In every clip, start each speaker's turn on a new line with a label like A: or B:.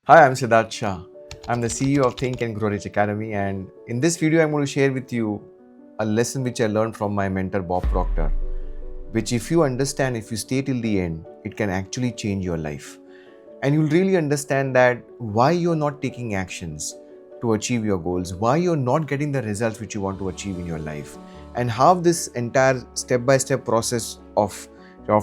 A: Hi, I'm Siddharth Shah. I'm the CEO of Think and Grow Rich Academy, and in this video, I'm going to share with you a lesson which I learned from my mentor Bob Proctor. Which, if you understand, if you stay till the end, it can actually change your life, and you'll really understand that why you're not taking actions to achieve your goals, why you're not getting the results which you want to achieve in your life, and how this entire step-by-step process of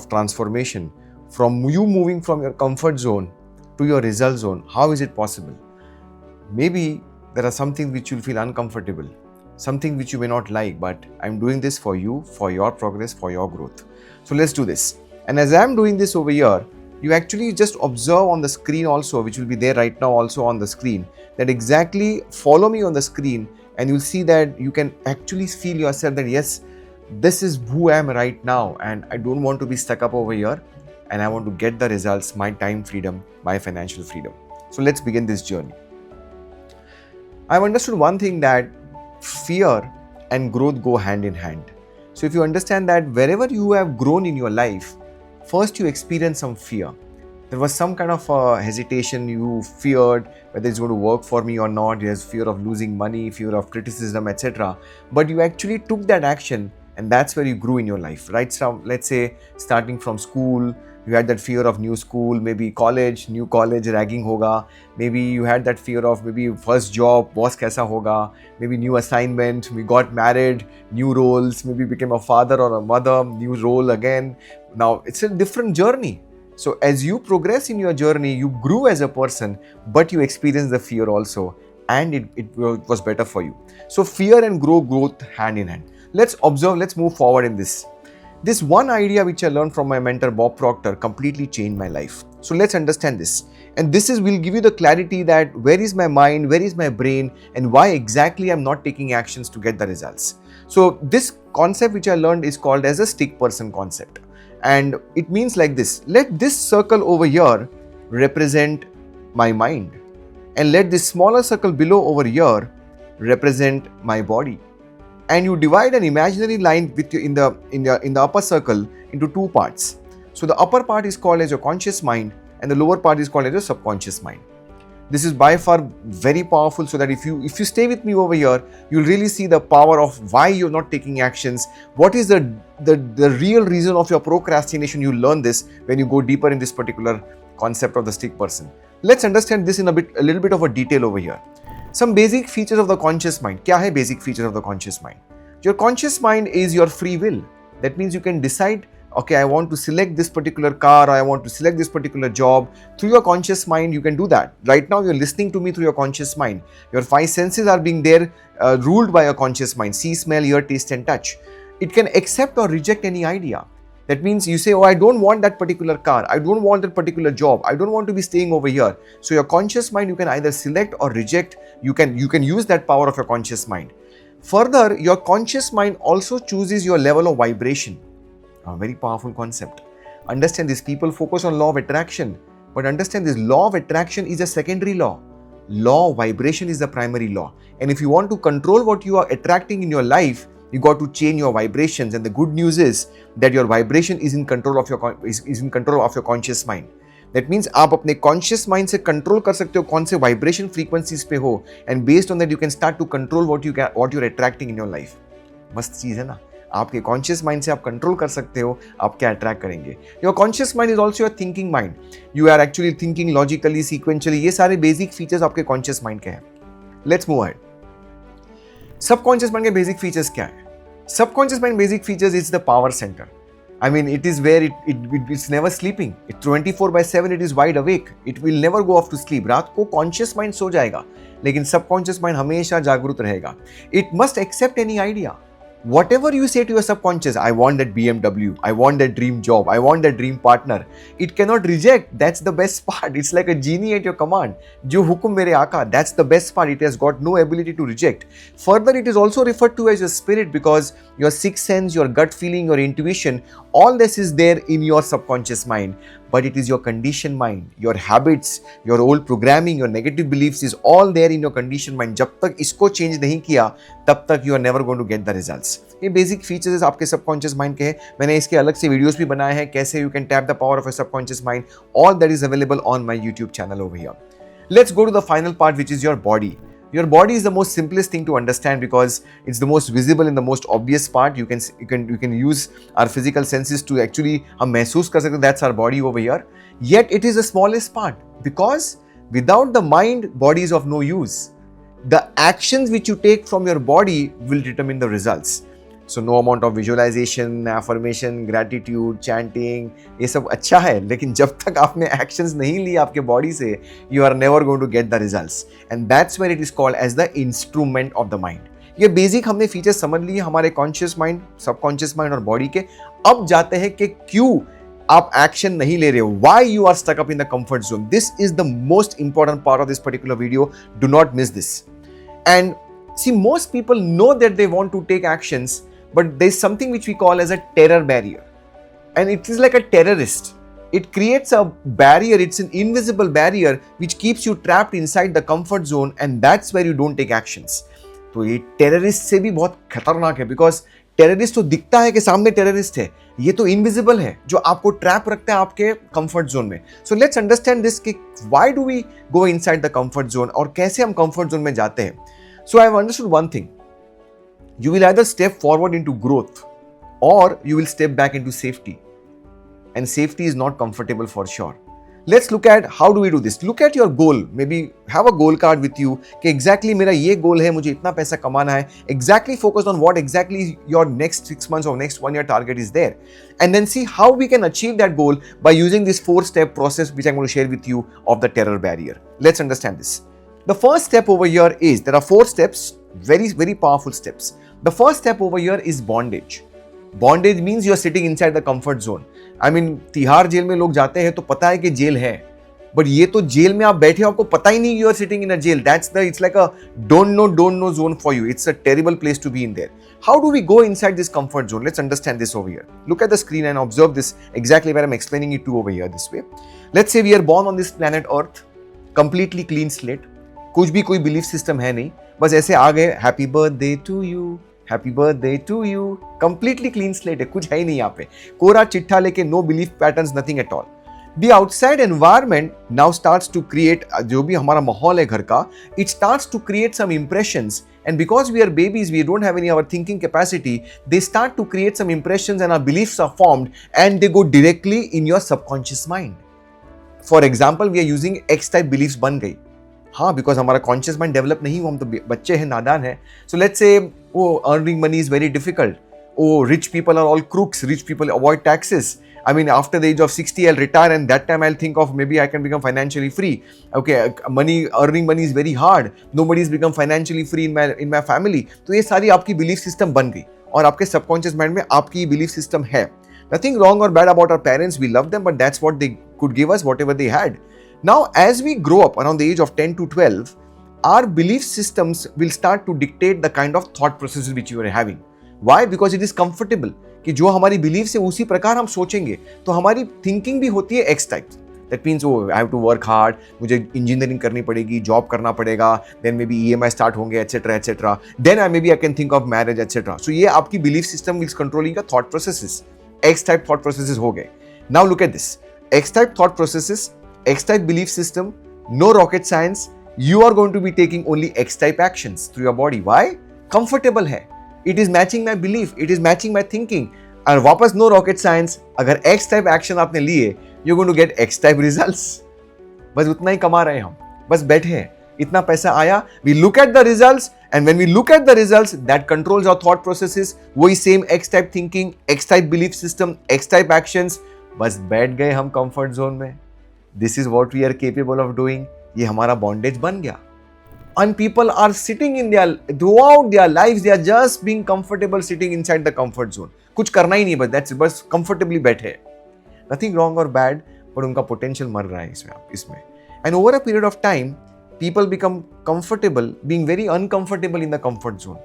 A: transformation from you moving from your comfort zone to your result zone, how is it possible? Maybe there are some things which you'll feel uncomfortable, something which you may not like, but I'm doing this for you, for your progress, for your growth. So let's do this. And as I'm doing this over here, you actually just observe on the screen also, which will be there right now also on the screen, that exactly follow me on the screen, and you'll see that you can actually feel yourself that yes, this is who I am right now, and I don't want to be stuck up over here, and I want to get the results, my time freedom, my financial freedom. So let's begin this journey. I've understood one thing, that fear and growth go hand in hand. So if you understand that wherever you have grown in your life, first you experience some fear. There was some kind of hesitation, you feared whether it's going to work for me or not, there's fear of losing money, fear of criticism, etc. But you actually took that action, and that's where you grew in your life, right? So let's say starting from school, you had that fear of new school, maybe college, new college, ragging hoga. Maybe you had that fear of maybe first job, boss kaisa hoga. Maybe new assignment, we got married, new roles, maybe became a father or a mother, new role again. Now it's a different journey. So as you progress in your journey, you grew as a person, but you experience the fear also, and it was better for you. So fear and growth hand in hand. Let's observe, let's move forward in this. This one idea which I learned from my mentor Bob Proctor completely changed my life. So let's understand this. And this will give you the clarity that where is my mind, where is my brain, and why exactly I'm not taking actions to get the results. So this concept which I learned is called as a stick person concept. And it means like this: let this circle over here represent my mind, and let this smaller circle below over here represent my body. And you divide an imaginary line with you in the upper circle into two parts. So the upper part is called as your conscious mind, and the lower part is called as your subconscious mind. This is by far very powerful, so that if you stay with me over here, you'll really see the power of why you're not taking actions. What is the real reason of your procrastination? You learn this when you go deeper in this particular concept of the stick person. Let's understand this in a little bit of a detail over here. Some basic features of the conscious mind. क्या है basic features of the conscious mind? Your conscious mind is your free will. That means you can decide, okay, I want to select this particular car, or I want to select this particular job. Through your conscious mind, you can do that. Right now, you're listening to me through your conscious mind. Your five senses are being there, ruled by your conscious mind: see, smell, hear, taste, and touch. It can accept or reject any idea. That means you say, oh, I don't want that particular car, I don't want that particular job, I don't want to be staying over here. So your conscious mind, you can either select or reject. You can use that power of your conscious mind. Further, your conscious mind also chooses your level of vibration. A very powerful concept. Understand this. People focus on law of attraction, but understand this: law of attraction is a secondary law. Law of vibration is the primary law. And if you want to control what you are attracting in your life, you got to change your vibrations. And the good news is that your vibration is in control of your conscious mind. That means आप अपने conscious mind से control कर सकते हो कौन से vibration frequencies पे हो, and based on that you can start to control what you're attracting in your life. मस्त चीज है ना? आपके conscious mind से आप control कर सकते हो आप क्या attract करेंगे. Your conscious mind is also your thinking mind. You are actually thinking logically, sequentially. ये सारे basic features आपके conscious mind के हैं. Let's move ahead. Subconscious mind के basic features क्या है? Subconscious mind basic features is the power center. I mean, it is where it's never sleeping. It 24/7 it is wide awake. It will never go off to sleep. रात को conscious mind सो जाएगा, लेकिन subconscious mind हमेशा जागरूक रहेगा. It must accept any idea. Whatever you say to your subconscious, I want that BMW, I want that dream job, I want that dream partner, it cannot reject. That's the best part. It's like a genie at your command. Jo hukum mere aaka, that's the best part. It has got no ability to reject. Further, it is also referred to as your spirit, because your sixth sense, your gut feeling, your intuition, all this is there in your subconscious mind. But it is your conditioned mind, your habits, your old programming, your negative beliefs is all there in your conditioned mind. जब तक इसको change नहीं किया, तब तक you are never going to get the results. ये basic features आपके subconscious mind के हैं. मैंने इसके अलग से videos भी बनाए हैं कैसे you can tap the power of your subconscious mind. All that is available on my YouTube channel over here. Let's go to the final part, which is your body. Your body is the most simplest thing to understand because it's the most visible and the most obvious part. You can use our physical senses to actually हम महसूस कर सकते हैं that's our body over here. Yet it is the smallest part because without the mind, body is of no use. The actions which you take from your body will determine the results. So no amount of visualization, affirmation, gratitude, chanting, ये सब अच्छा है, लेकिन जब तक आपने actions नहीं लिए आपके body से, you are never going to get the results. And that's where it is called as the instrument of the mind. ये बेसिक हमने फीचर्स समझ लिए हमारे कॉन्शियस माइंड, सबकॉन्शियस माइंड और बॉडी के. अब जाते हैं कि क्यों आप एक्शन नहीं ले रहे हो. Why you are stuck up in the comfort zone. This is the most important part of this particular video. Do not miss this. And see, most people know that they want to take actions, but there's something which we call as a terror barrier. And it is like a terrorist. It creates a barrier, it's an invisible barrier which keeps you trapped inside the comfort zone, and that's where you don't take actions. तो ये terrorist से भी बहुत खतरनाक है because terrorist तो दिखता है कि सामने टेररिस्ट है, ये तो इनविजिबल है जो आपको ट्रैप रखता है आपके कंफर्ट जोन में. सो लेट्स अंडरस्टैंड दिस कि why do we go inside the comfort zone और कैसे हम कंफर्ट जोन में जाते हैं. So I have understood one thing. You will either step forward into growth or you will step back into safety. And safety is not comfortable for sure. Let's look at how do we do this. Look at your goal. Maybe have a goal card with you कि exactly मेरा ये goal है, मुझे इतना पैसा कमाना है. Exactly focus on what exactly your next 6 months or next 1 year target is there. And then see how we can achieve that goal by using this 4-step process which I'm going to share with you of the terror barrier. Let's understand this. The first step over here is, there are 4 steps, very, very powerful steps. The first step over here is bondage. Bondage means you are sitting inside the comfort zone. I mean, Tihar jail में लोग जाते हैं तो पता है कि jail है, but ये तो जेल में आप बैठे हो आपको पता ही नहीं you are sitting in a jail. It's like a don't know zone for you. It's a terrible place to be in there. How do we go inside this comfort zone? Let's understand this over here. Look at the screen and observe this exactly where I'm explaining it to over here this way. Let's say we are born on this planet Earth, completely clean slate. कुछ भी कोई belief system है नहीं, बस ऐसे आ गए, happy birthday to you, happy birthday to you, completely clean slate है, कुछ है ही नहीं यहाँ पे, कोरा चिट्ठा लेके, no belief patterns, nothing at all. The outside environment now starts to create, जो भी हमारा माहौल है घर का, it starts to create some impressions. And because we are babies, we don't have any our thinking capacity, they start to create some impressions and our beliefs are formed and they go directly in your subconscious mind. For example, we are using X type beliefs बन गई. हाँ, because हमारा conscious mind develop नहीं हुआ, हम तो बच्चे हैं, नादान है. So let's say oh earning money is very difficult, oh rich people are all crooks, rich people avoid taxes. I mean, after the age of 60, I'll retire and that time I'll think of maybe I can become financially free. Okay, earning money is very hard. Nobody's become financially free in my family. तो ये सारी आपकी belief system बन गई और आपके subconscious mind में आपकी ये belief system है. Nothing wrong or bad about our parents. We love them, but that's what they could give us, whatever they had. Now, as we grow up around the age of 10 to 12, our belief systems will start to dictate the kind of thought processes which you are having. Why? Because it is comfortable. कि जो हमारी beliefs है उसी प्रकार हम सोचेंगे, तो हमारी thinking भी होती है X type. That means, oh, I have to work hard, मुझे engineering करनी पड़ेगी, job करना पड़ेगा, then maybe EMI start होंगे, etc. etc. Then maybe I can think of marriage, etc. So ये आपकी belief system is controlling your thought processes. X type thought processes हो गए. Now look at this. X type thought processes, X-type belief system, no rocket science. You are going to be taking only X-type actions through your body. Why? Comfortable है. It is matching my belief. It is matching my thinking. और वापस no rocket science. अगर X-type action आपने लिए, you're going to get X-type results. बस उतना ही कमा रहे हैं हम. बस बैठे हैं. इतना पैसा आया. We look at the results, and when we look at the results, that controls our thought processes. वही same X-type thinking, X-type belief system, X-type actions. बस बैठ गए हम comfort zone में. This is what we are capable of doing. ये हमारा bondage बन गया. And people are sitting in throughout their lives, they are just being comfortable sitting inside the comfort zone. कुछ करना ही नहीं, बस comfortably बैठे. Nothing wrong or bad, but उनका potential मर रहा है इसमें. And over a period of time, people become comfortable being very uncomfortable in the comfort zone.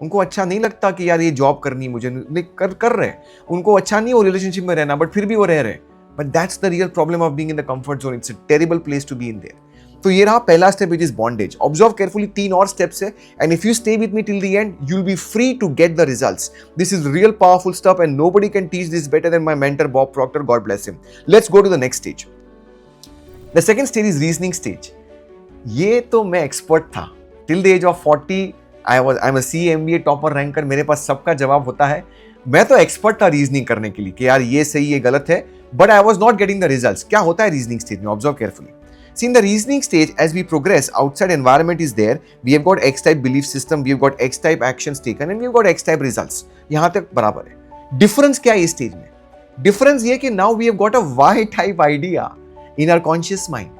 A: उनको अच्छा नहीं लगता कि यार ये जॉब करनी मुझे, कर रहे हैं. उनको अच्छा नहीं हो रिलेशनशिप में रहना, बट फिर भी वो रह रहे. But that's the real problem of being in the comfort zone. It's a terrible place to be in there. तो ये रहा पहला step, which is bondage. Observe carefully, 3 और steps है, and if you stay with me till the end, you'll be free to get the results. This is real powerful stuff, and nobody can teach this better than my mentor Bob Proctor. God bless him. Let's go to the next stage. The second stage is reasoning stage. ये तो मैं expert था till the age of 40. I am CA MBA topper ranker. मेरे पास सबका जवाब होता है. मैं तो एक्सपर्ट था रीजनिंग करने के लिए कि यार ये सही ये गलत है, but I was not getting the result. क्या होता है रीजनिंग स्टेज में? Observe carefully. See, in the reasoning stage, as we progress, outside environment is there. We have got X type belief system, we have got X type actions taken, and we have got X type results. यहाँ तक बराबर है. Difference क्या है इस stage में? Difference ये कि now we have got a Y type idea in our conscious mind.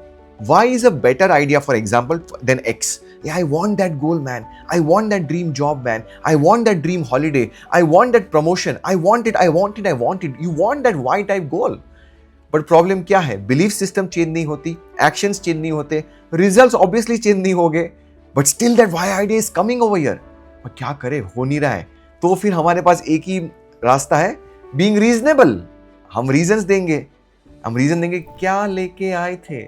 A: Y is a better idea, for example, than X. Yeah, I want that goal, man. I want that dream job, man. I want that dream holiday. I want that promotion. I want it. I want it. I want it. You want that Y type goal. But problem क्या है? Belief system change नहीं होती, actions change नहीं होते, results obviously change नहीं हो गए, but still that why idea is coming over here. और क्या करे, हो नहीं रहा है. तो फिर हमारे पास एक ही रास्ता है, बीइंग रीजनेबल. हम रीजंस देंगे, हम रीजन देंगे क्या लेके आए थे,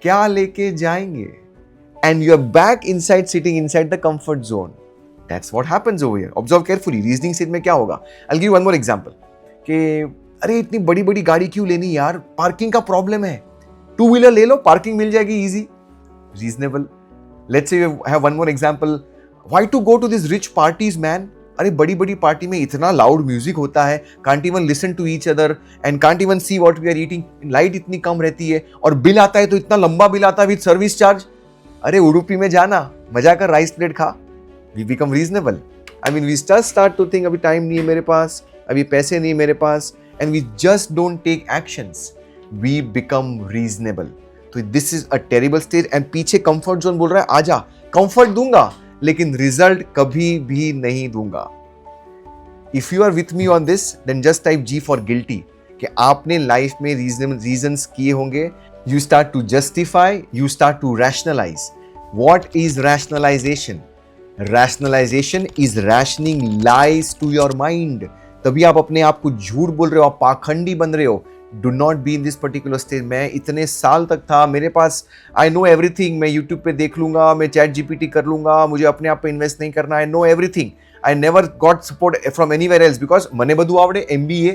A: क्या लेके जाएंगे, and you are back inside, sitting inside the comfort zone. That's what happens over here. Observe carefully. Reasoning stage में क्या होगा? I will give one more example कि अरे इतनी बड़ी बड़ी गाड़ी क्यों लेनी यार, पार्किंग का प्रॉब्लम है, 2 व्हीलर ले लो, पार्किंग मिल जाएगी easy. Reasonable. Let's say you have one more example. Why to go to this rich parties man? अरे बड़ी बड़ी पार्टी में इतना लाउड म्यूजिक होता है, can't even listen to each other and can't even see what we are eating. Light इतनी कम रहती है और बिल आता है तो इतना लंबा बिल आता है विद सर्विस चार्ज. अरे उडुपी में जाना, मजा कर राइस प्लेट खा. We become reasonable. I mean we start to think अभी टाइम नहीं है मेरे पास, अभी पैसे नहीं है मेरे पास, and we just don't take actions. We become reasonable. तो this is a terrible stage. and पीछे comfort zone बोल रहा है आजा, comfort दूंगा लेकिन result कभी भी नहीं दूंगा. If you are with me on this, then just type G for guilty. कि आपने लाइफ में reasons किए होंगे. You start to justify, you start to rationalize. What is rationalization? Rationalization is rationing lies to your mind. तभी आप अपने आप को झूठ बोल रहे हो, आप पाखंडी बन रहे हो. Do not be in this particular stage. मैं इतने साल तक था, मेरे पास आई नो एवरीथिंग, मैं यूट्यूब पे देख लूंगा, मैं चैट GPT कर लूंगा, मुझे अपने आप पे इन्वेस्ट नहीं करना. I know everything. I never got support from anywhere else because मने बधु आवड़े MBA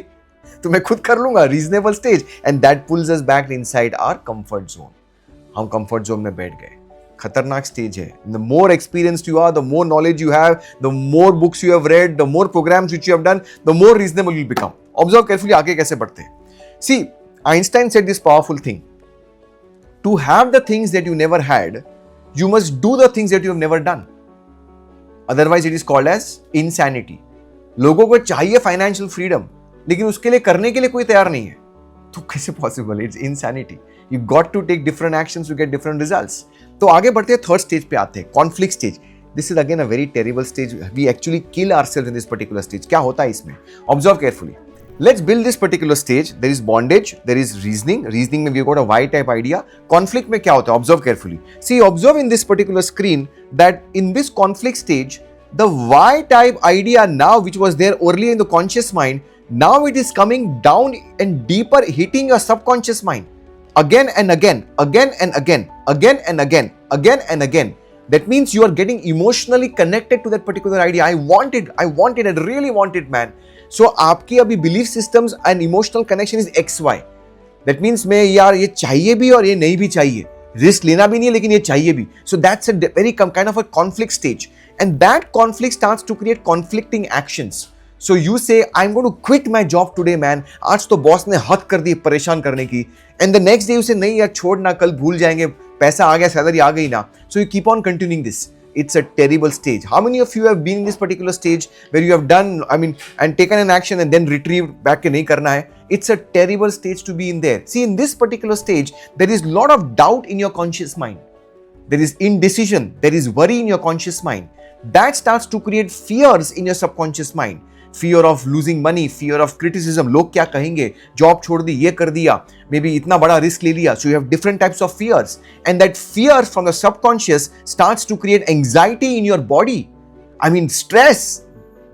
A: तो मैं खुद कर लूंगा. Reasonable stage. And that pulls us back inside our comfort zone. हम कंफर्ट जोन में बैठ गए. खतरनाक स्टेज है. The more experienced you are, the more knowledge you have, the more books you have read, the more programs which you have done, the more reasonable you'll become. Observe carefully आगे कैसे बढ़ते हैं. See, Einstein said this powerful thing. To have the things that you never had, you must do the things that you have never done. Otherwise, it is called as insanity. लोगों को चाहिए financial freedom, लेकिन उसके लिए करने के लिए कोई तैयार नहीं है. तो कैसे possible? It's insanity. You got to take different actions to get different results. तो आगे बढ़ते हैं, थर्ड स्टेज पे आते हैं, conflict stage. This is again a very terrible stage. We actually kill ourselves in this particular stage. क्या होता है इसमें? Observe carefully. Let's build this particular stage. There is bondage, there is reasoning. Reasoning में we got a Y type idea. Conflict में क्या होता है? Observe carefully. See, observe in this particular screen that in this conflict stage the Y type idea now which was there earlier in the conscious mind, now it is coming down and deeper, hitting your subconscious mind again and again, again and again, again and again, again and again. That means you are getting emotionally connected to that particular idea. I want it, I really want it, man. So आपकी अभी belief systems and emotional connection is XY. That means मैं यार ये चाहिए भी और ये नहीं भी चाहिए, रिस्क लेना भी नहीं है लेकिन ये चाहिए भी. So that's a very kind of a conflict stage. And that conflict starts to create conflicting actions. So you say, I'm going to quit my job today, man. आज तो बॉस ने हद कर दी परेशान करने की. And the next day you say, नहीं यार छोड़ ना, कल भूल जाएंगे, पैसा आ गया, सैलरी आ गई ना. So you keep on continuing this. It's a terrible stage. How many of you have been in this particular stage where you have done, and taken an action and then retrieved back के नहीं करना है? It's a terrible stage to be in there. See, in this particular stage, there is a lot of doubt in your conscious mind. There is indecision. There is worry in your conscious mind. That starts to create fears in your subconscious mind. Fear of losing money, fear of criticism. लोग क्या कहेंगे, job छोड़ दी, ये कर दिया, maybe इतना बड़ा risk ले लिया. So you have different types of fears, and that fear from the subconscious starts to create anxiety in your body. Stress,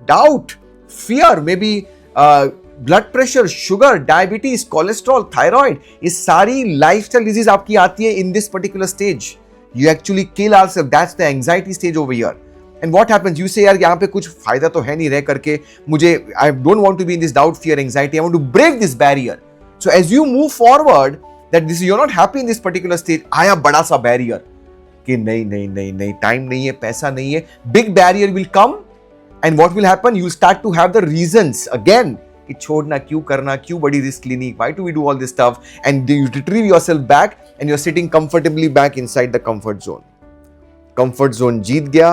A: doubt, fear, maybe blood pressure, sugar, diabetes, cholesterol, thyroid. ये सारी lifestyle disease आपकी आती है in this particular stage. You actually kill ourselves. That's the anxiety stage over here. And what happens? You say, यार यहाँ पे कुछ फायदा तो है नहीं रह करके, मुझे I don't want to be in this doubt, fear, anxiety. I want to break this barrier. So as you move forward, that this you're not happy in this particular stage, आया बड़ा सा barrier. कि नहीं नहीं नहीं नहीं, time नहीं है, पैसा नहीं है, big barrier will come and what will happen? You start to have the reasons again कि छोड़ना क्यों, करना क्यों, बड़ी रिस्क लेनी, why do we do all this stuff? And you retrieve yourself back and you're sitting comfortably back inside the comfort zone. Comfort zone जीत गया,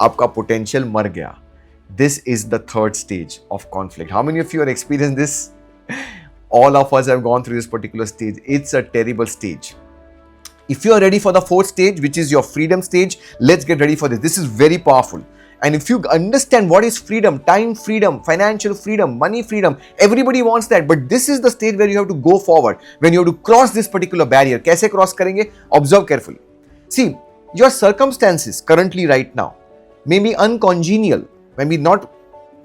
A: आपका potential मर गया. This is the third stage of conflict. How many of you have experienced this? All of us have gone through this particular stage. It's a terrible stage. If you are ready for the fourth stage, which is your freedom stage, let's get ready for this. This is very powerful. And if you understand what is freedom, time freedom, financial freedom, money freedom, everybody wants that. But this is the stage where you have to go forward, when you have to cross this particular barrier. कैसे cross करेंगे? Observe carefully. See, your circumstances currently right now may be uncongenial, may be not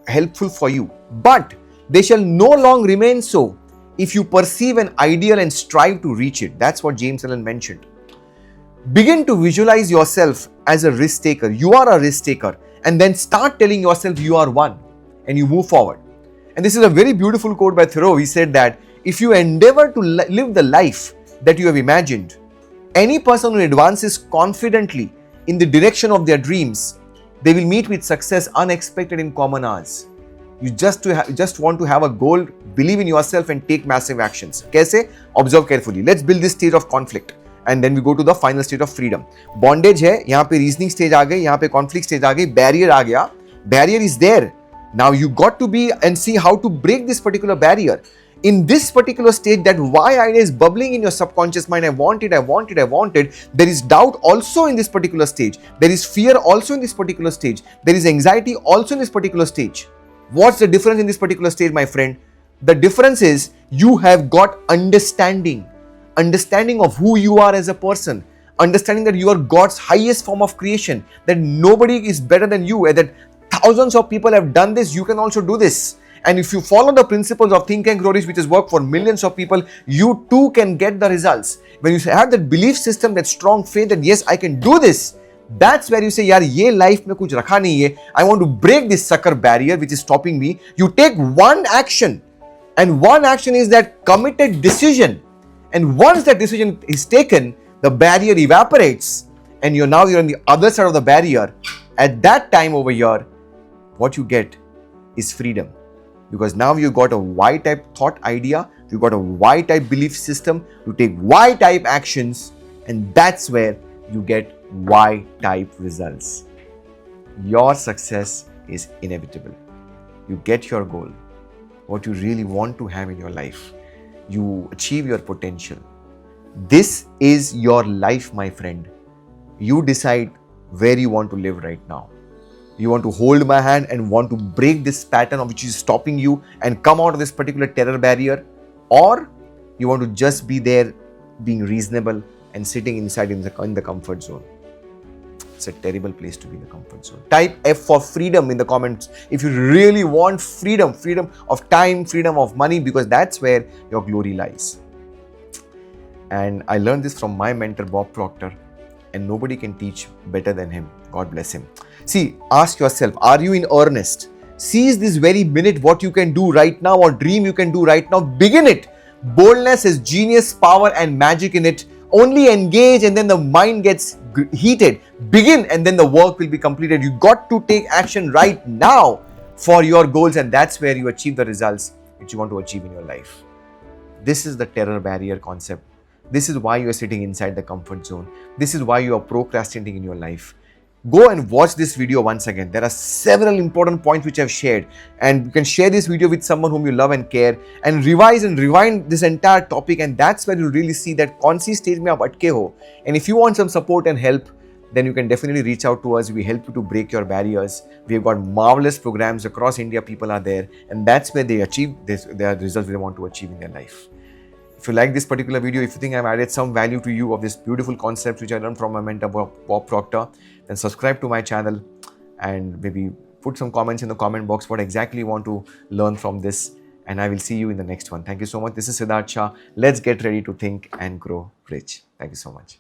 A: helpful for you, but they shall no longer remain so if you perceive an ideal and strive to reach it. That's what James Allen mentioned. Begin to visualize yourself as a risk taker. You are a risk taker. And then start telling yourself you are one. And you move forward. And this is a very beautiful quote by Thoreau. He said that if you endeavor to live the life that you have imagined, any person who advances confidently in the direction of their dreams, they will meet with success unexpected in common hours. You just want to have a goal, believe in yourself and take massive actions. कैसे? Observe carefully. Let's build this state of conflict. And then we go to the final state of freedom. Bondage है, यहाँ पे reasoning stage आ गई, यहाँ पे conflict stage आ गई, barrier आ गया. Barrier is there. Now you got to be and see how to break this particular barrier. In this particular stage, that why idea is bubbling in your subconscious mind. I want it, I want it, I want it. There is doubt also in this particular stage. There is fear also in this particular stage. There is anxiety also in this particular stage. What's the difference in this particular stage, my friend? The difference is you have got understanding of who you are as a person, understanding that you are God's highest form of creation, that nobody is better than you, and that thousands of people have done this, you can also do this. And if you follow the principles of Think and Grow Rich, which has worked for millions of people, you too can get the results. When you have that belief system, that strong faith that yes, I can do this, that's where you say, yaar, ye life mein kuch rakha nahi hai. I want to break this sucker barrier which is stopping me. You take one action, and one action is that committed decision. And once that decision is taken, the barrier evaporates, and you're on the other side of the barrier. At that time over here, what you get is freedom. Because now you got a Y-type thought idea, you got a Y-type belief system, you take Y-type actions, and that's where you get Y-type results. Your success is inevitable. You get your goal, what you really want to have in your life. You achieve your potential. This is your life, my friend. You decide where you want to live right now. You want to hold my hand and want to break this pattern of which is stopping you and come out of this particular terror barrier, or you want to just be there being reasonable and sitting inside in the comfort zone. It's a terrible place to be in the comfort zone. Type F for freedom in the comments if you really want freedom, freedom of time, freedom of money, because that's where your glory lies. And I learned this from my mentor, Bob Proctor, and nobody can teach better than him. God bless him. See, ask yourself, are you in earnest? Seize this very minute what you can do right now or dream you can do right now. Begin it. Boldness has genius, power and magic in it. Only engage and then the mind gets heated. Begin and then the work will be completed. You got to take action right now for your goals, and that's where you achieve the results which you want to achieve in your life. This is the terror barrier concept. This is why you are sitting inside the comfort zone. This is why you are procrastinating in your life. Go and watch this video once again. There are several important points which I've shared, and you can share this video with someone whom you love and care, and revise and rewind this entire topic, and that's where you really see that kaun si stage mein aap atke ho. And if you want some support and help, then you can definitely reach out to us. We help you to break your barriers. We've got marvelous programs across India. People are there, and that's where they achieve their results they want to achieve in their life. If you like this particular video, if you think I've added some value to you of this beautiful concept which I learned from my mentor Bob Proctor, then subscribe to my channel and maybe put some comments in the comment box what exactly you want to learn from this, and I will see you in the next one. Thank you so much. This is Siddharth Shah. Let's get ready to think and grow rich. Thank you so much.